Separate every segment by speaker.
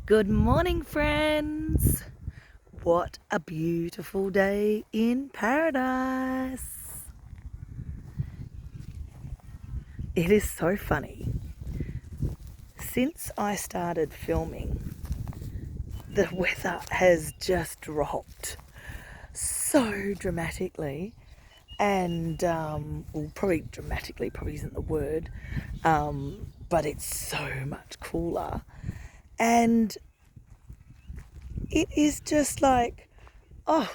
Speaker 1: Good morning, friends. What a beautiful day in paradise. It is so funny. Since I started filming, the weather has just dropped so dramatically. And, well, probably dramatically probably isn't the word, but it's so much cooler. And it is just like, oh,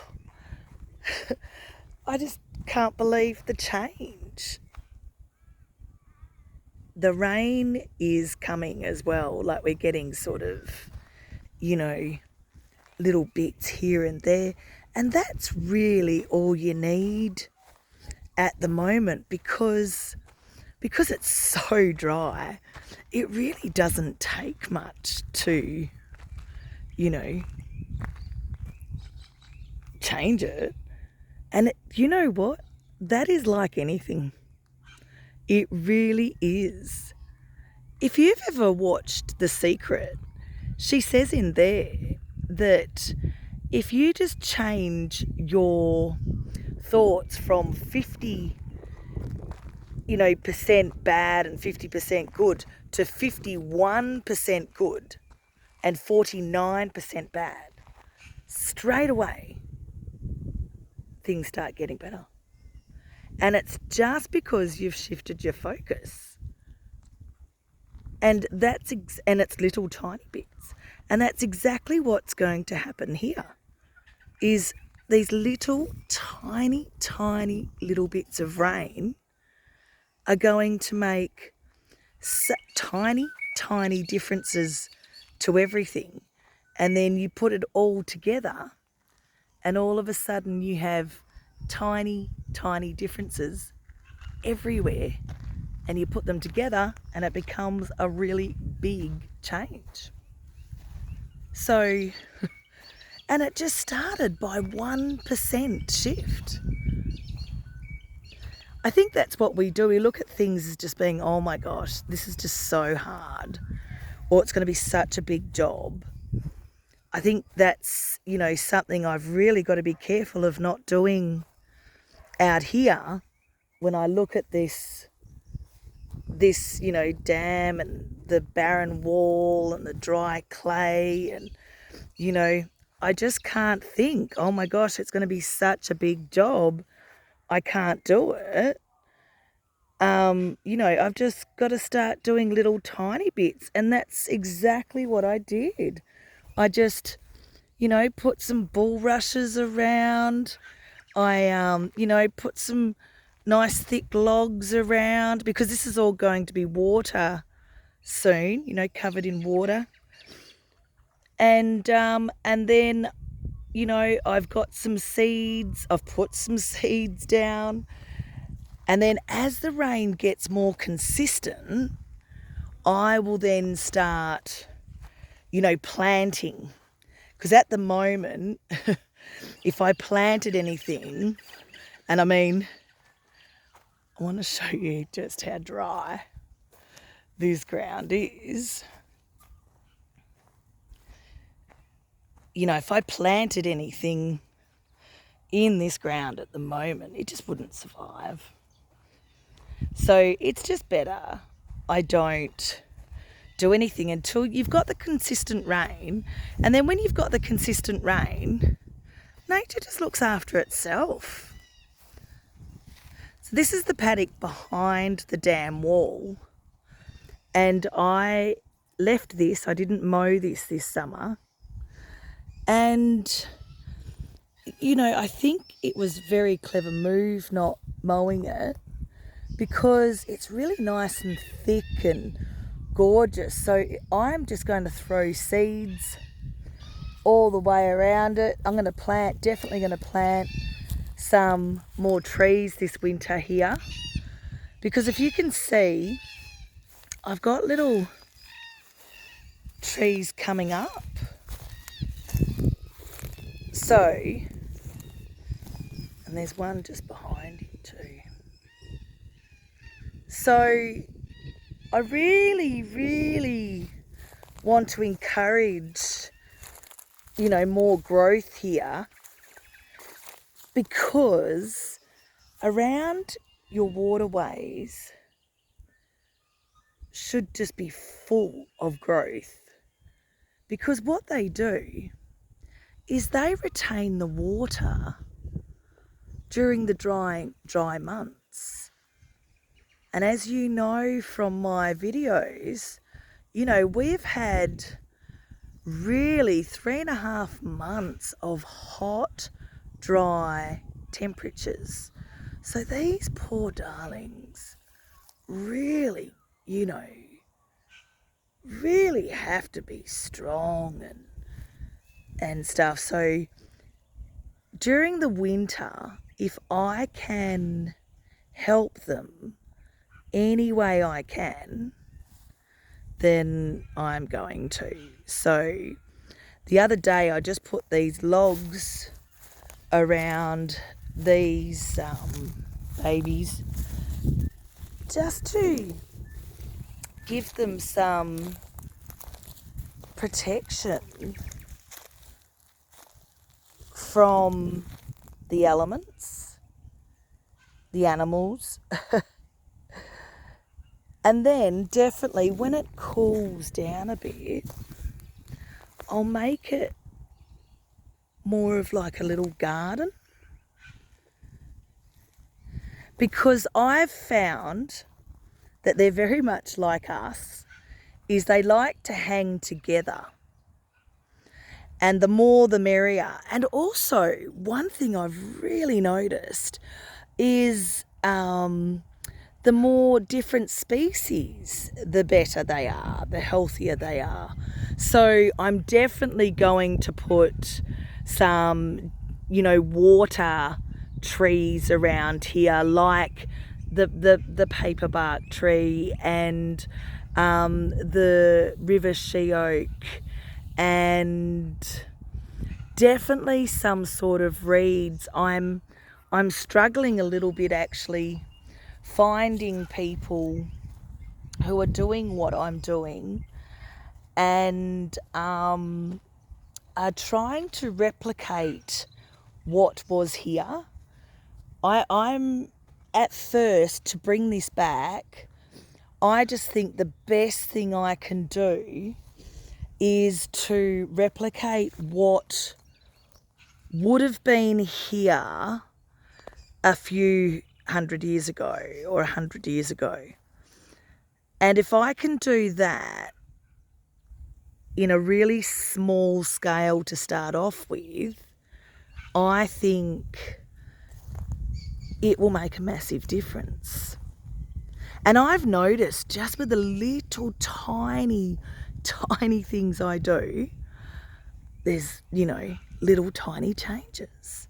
Speaker 1: I just can't believe the change. The rain is coming as well. Like we're getting sort of, little bits here and there. And that's really all you need at the moment because it's so dry. It really doesn't take much to, you know, change it. And you know what? That is like anything. It really is. If you've ever watched The Secret, she says in there that if you just change your thoughts from 50, percent bad and 50% good to 51% good and 49% bad, straight away things start getting better. And it's just because you've shifted your focus. And it's little tiny bits. And that's exactly what's going to happen here. Is these little tiny, tiny little bits of rain are going to make tiny, tiny differences to everything. And then you put it all together and all of a sudden you have tiny, tiny differences everywhere. And you put them together and it becomes a really big change. So, and it just started by 1% shift. I think that's what we do. We look at things as just being, oh my gosh, this is just so hard, or it's going to be such a big job. I think that's, something I've really got to be careful of not doing out here when I look at this, dam and the barren wall and the dry clay and, I just can't think, oh my gosh, it's going to be such a big job. I can't do it. I've just got to start doing little tiny bits. And that's exactly what I did. I just, put some bulrushes around. I, put some nice thick logs around because this is all going to be water soon, covered in water. And then, I've got some seeds. I've put some seeds down. And then as the rain gets more consistent, I will then start, planting. Because at the moment, if I planted anything, and I want to show you just how dry this ground is. If I planted anything in this ground at the moment, it just wouldn't survive. So it's just better I don't do anything until you've got the consistent rain. And then when you've got the consistent rain, nature just looks after itself. So this is the paddock behind the dam wall. And I left this, I didn't mow this summer. And, I think it was a very clever move not mowing it because it's really nice and thick and gorgeous. So I'm just going to throw seeds all the way around it. I'm definitely going to plant some more trees this winter here. Because if you can see, I've got little trees coming up. So, and there's one just behind you too. So I really, really want to encourage, you know, more growth here, because around your waterways should just be full of growth, because what they do is they retain the water during the dry months. And as you know from my videos, you know, we've had really 3.5 months of hot, dry temperatures. So these poor darlings really, you know, really have to be strong and stuff. So during the winter, if I can help them any way I can, then I'm going to. So the other day I just put these logs around these babies just to give them some protection from the elements, the animals. And then definitely when it cools down a bit, I'll make it more of like a little garden, because I've found that they're very much like us, is they like to hang together, and the more the merrier. And also one thing I've really noticed is the more different species, the better they are, the healthier they are. So I'm definitely going to put some, you know, water trees around here, like the paperbark tree and the river she oak, and definitely some sort of reeds. I'm struggling a little bit actually finding people who are doing what I'm doing and are trying to replicate what was here. I'm at first, to bring this back, I just think the best thing I can do is to replicate what would have been here a few 100 years ago or 100 years ago. And if I can do that in a really small scale to start off with, I think it will make a massive difference. And I've noticed just with the little tiny things I do, there's, you know, little tiny changes.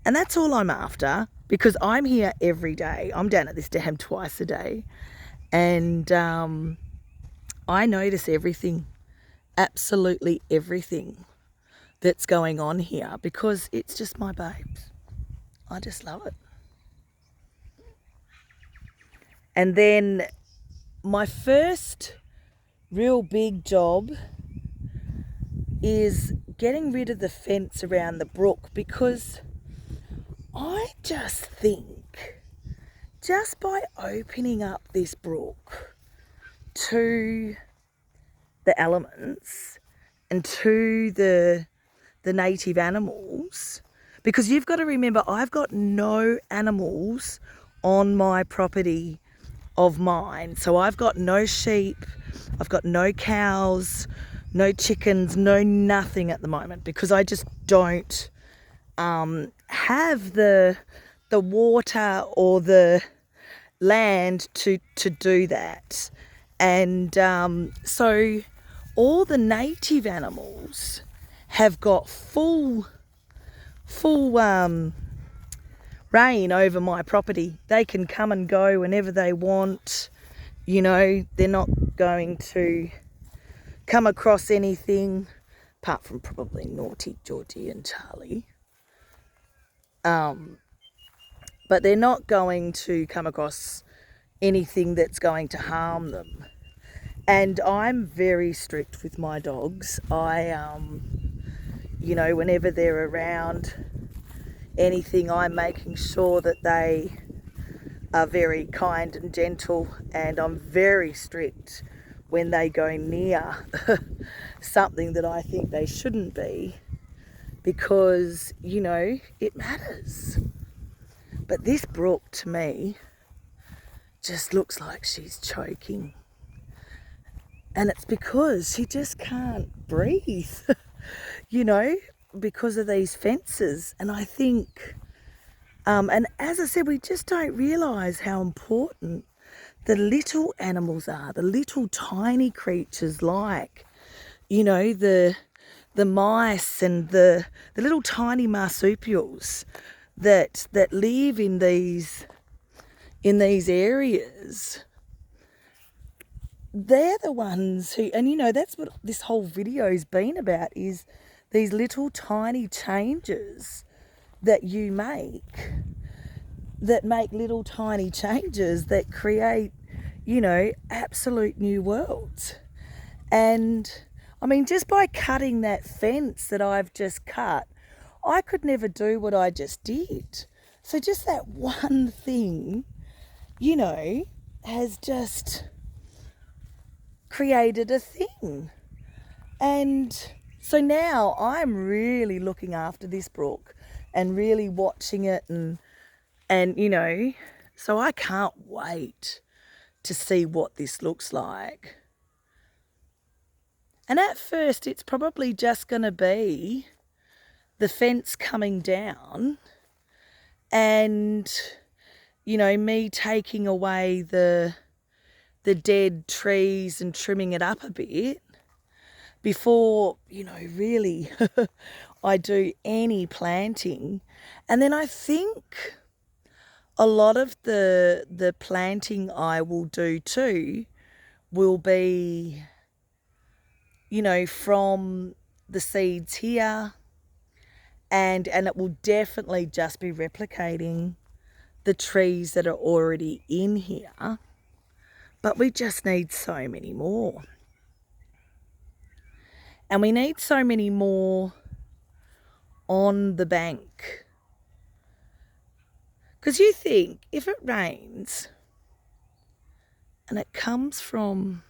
Speaker 1: And that's all I'm after, because I'm here every day. I'm down at this dam twice a day. And I notice everything, absolutely everything that's going on here, because it's just my babes. I just love it. And then my first real big job is getting rid of the fence around the brook, because I just think just by opening up this brook to the elements and to the native animals, because you've got to remember, I've got no animals on my property of mine. So I've got no sheep, I've got no cows, no chickens, no nothing at the moment, because I just don't have the water or the land to do that. And so all the native animals have got full reign over my property. They can come and go whenever they want. You know, they're not going to come across anything, apart from probably naughty Georgie and Charlie. But they're not going to come across anything that's going to harm them. And I'm very strict with my dogs. You know, whenever they're around anything, I'm making sure that they are very kind and gentle, and I'm very strict when they go near something that I think they shouldn't be, because, you know, it matters. But this brook, to me, just looks like she's choking. And it's because she just can't breathe, you know, because of these fences. And I think, and as I said, we just don't realise how important the little animals are, the little tiny creatures like, you know, the mice and the little tiny marsupials that live in these areas. They're the ones who, and you know, that's what this whole video's been about, is these little tiny changes that you make, that make little tiny changes that create, you know, absolute new worlds. And I mean, just by cutting that fence that I've just cut, I could never do what I just did. So just that one thing, you know, has just created a thing. And so now I'm really looking after this brook and really watching it, and you know, so I can't wait to see what this looks like. And at first it's probably just going to be the fence coming down and, you know, me taking away the dead trees and trimming it up a bit before, you know, really I do any planting. And then I think a lot of the planting I will do too will be, you know, from the seeds here, and it will definitely just be replicating the trees that are already in here. But we just need so many more. And we need so many more on the bank. Because you think, if it rains and it comes from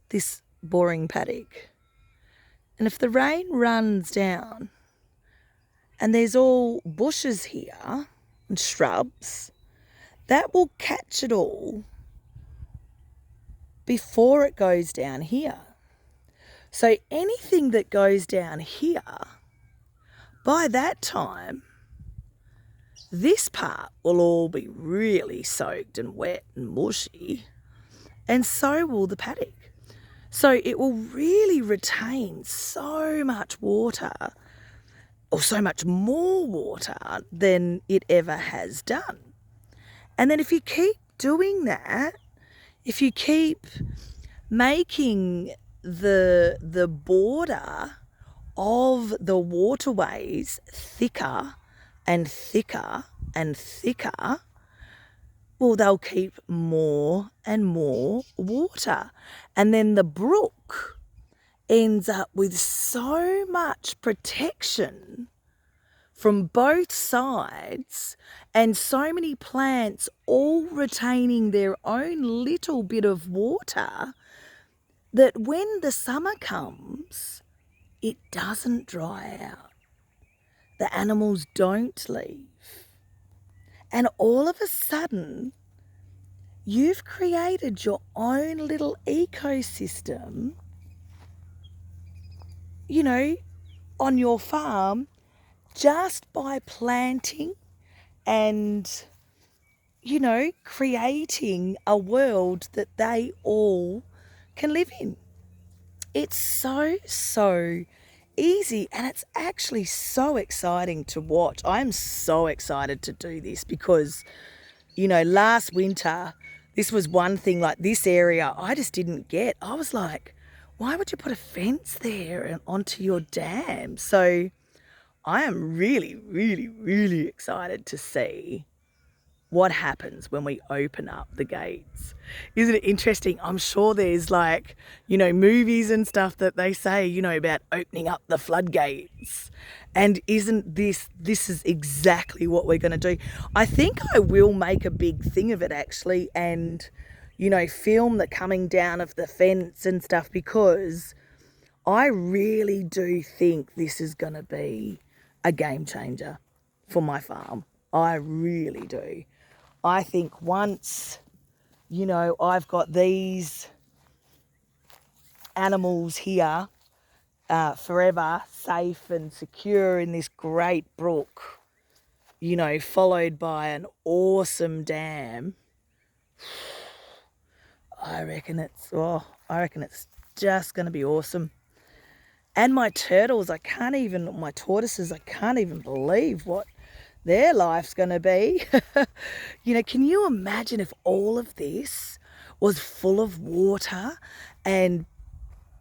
Speaker 1: this boring paddock, and if the rain runs down and there's all bushes here and shrubs, that will catch it all before it goes down here. So anything that goes down here, by that time, this part will all be really soaked and wet and mushy, and so will the paddock. So it will really retain so much water, or so much more water than it ever has done. And then if you keep doing that, if you keep making the border of the waterways thicker and thicker and thicker, well, they'll keep more and more water. And then the brook ends up with so much protection from both sides, and so many plants all retaining their own little bit of water, that when the summer comes, it doesn't dry out. The animals don't leave. And all of a sudden, you've created your own little ecosystem, you know, on your farm, just by planting and, you know, creating a world that they all can live in. It's so easy, and it's actually so exciting to watch. I'm so excited to do this because, you know, last winter, this was one thing, like this area, I just didn't get. I was like, why would you put a fence there and onto your dam? So I am really, really, really excited to see what happens when we open up the gates. Isn't it interesting? I'm sure there's like, movies and stuff that they say, about opening up the floodgates. And isn't this is exactly what we're going to do. I think I will make a big thing of it actually, and, film the coming down of the fence and stuff, because I really do think this is going to be a game changer for my farm. I really do. I think once, I've got these animals here forever, safe and secure in this great brook, followed by an awesome dam, I reckon it's just going to be awesome. And my turtles, my tortoises, I can't even believe what their life's going to be. Can you imagine if all of this was full of water and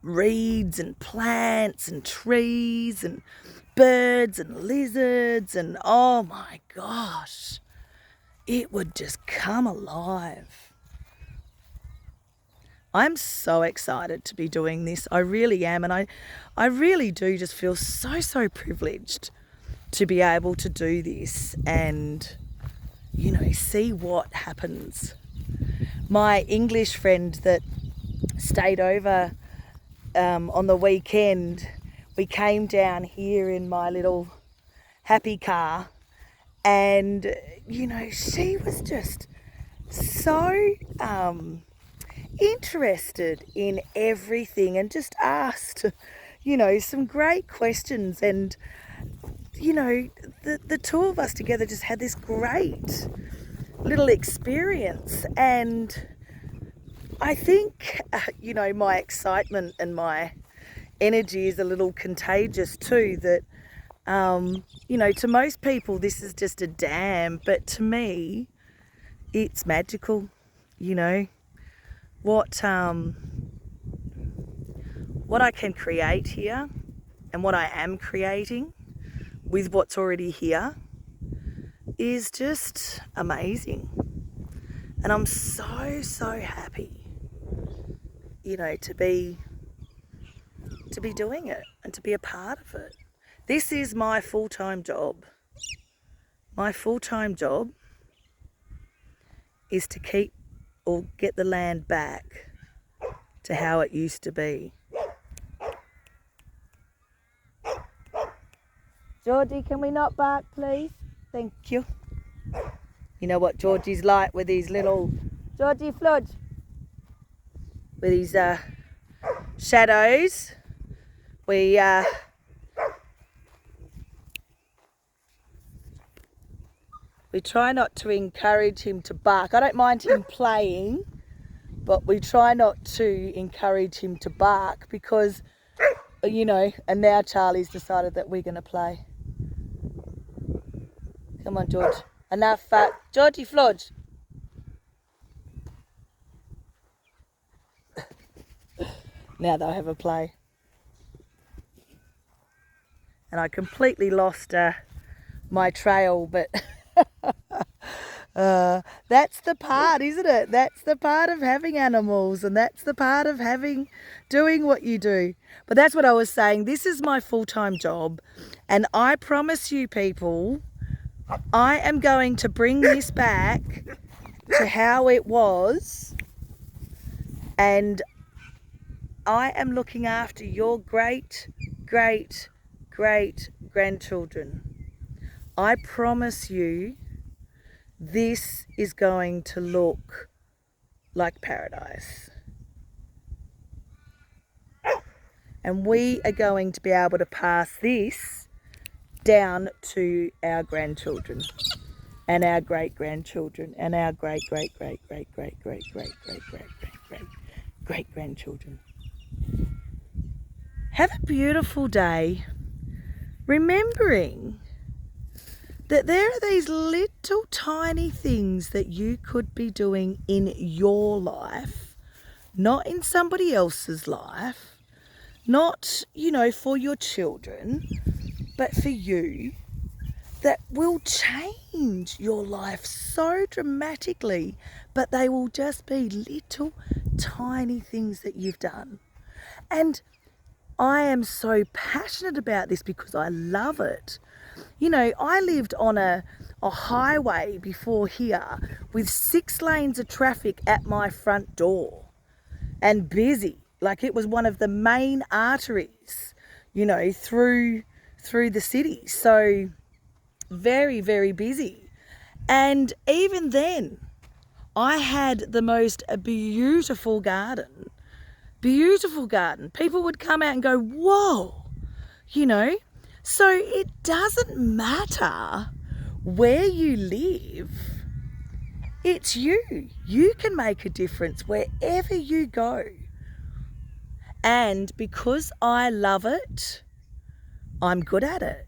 Speaker 1: reeds and plants and trees and birds and lizards, and oh my gosh, it would just come alive. I'm so excited to be doing this. I really am. And I really do just feel so privileged to be able to do this and, see what happens. My English friend that stayed over on the weekend, we came down here in my little happy car, and, she was just so interested in everything and just asked, some great questions. And, the two of us together just had this great little experience. And I think, my excitement and my energy is a little contagious too, that, to most people this is just a dam, but to me it's magical. What I can create here and what I am creating with what's already here is just amazing. And I'm so happy, to be doing it and to be a part of it. This is my full-time job. My full-time job is to keep or get the land back to how it used to be. Georgie, can we not bark, please? Thank you. You know what Georgie's like with these little... Georgie Fludge. With these shadows. We try not to encourage him to bark. I don't mind him playing, but we try not to encourage him to bark because, and now Charlie's decided that we're going to play. Come on, George. Enough. Georgie Flodge. Now they'll have a play. And I completely lost my trail, but that's the part, isn't it? That's the part of having animals, and that's the part of doing what you do. But that's what I was saying. This is my full-time job, and I promise you people, I am going to bring this back to how it was, and I am looking after your great grandchildren. I promise you, this is going to look like paradise. And we are going to be able to pass this down to our grandchildren and our great-grandchildren and our great-great-great-great-great-great-great-great-great-great-grandchildren. Have a beautiful day, remembering that there are these little tiny things that you could be doing in your life, not in somebody else's life, not, for your children, but for you, that will change your life so dramatically, but they will just be little tiny things that you've done. And I am so passionate about this because I love it. You know, I lived on a highway before here with 6 lanes of traffic at my front door and busy. Like, it was one of the main arteries, you know, through the city. So very, very busy. And even then, I had the most beautiful garden. Beautiful garden. People would come out and go, whoa, you know. So it doesn't matter where you live. It's you. You can make a difference wherever you go. And because I love it, I'm good at it.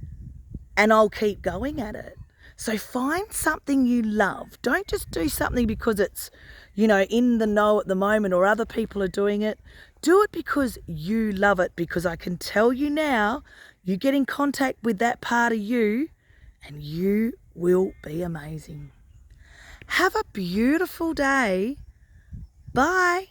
Speaker 1: And I'll keep going at it. So find something you love. Don't just do something because it's, you know, in the know at the moment or other people are doing it. Do it because you love it, because I can tell you now, you get in contact with that part of you and you will be amazing. Have a beautiful day. Bye.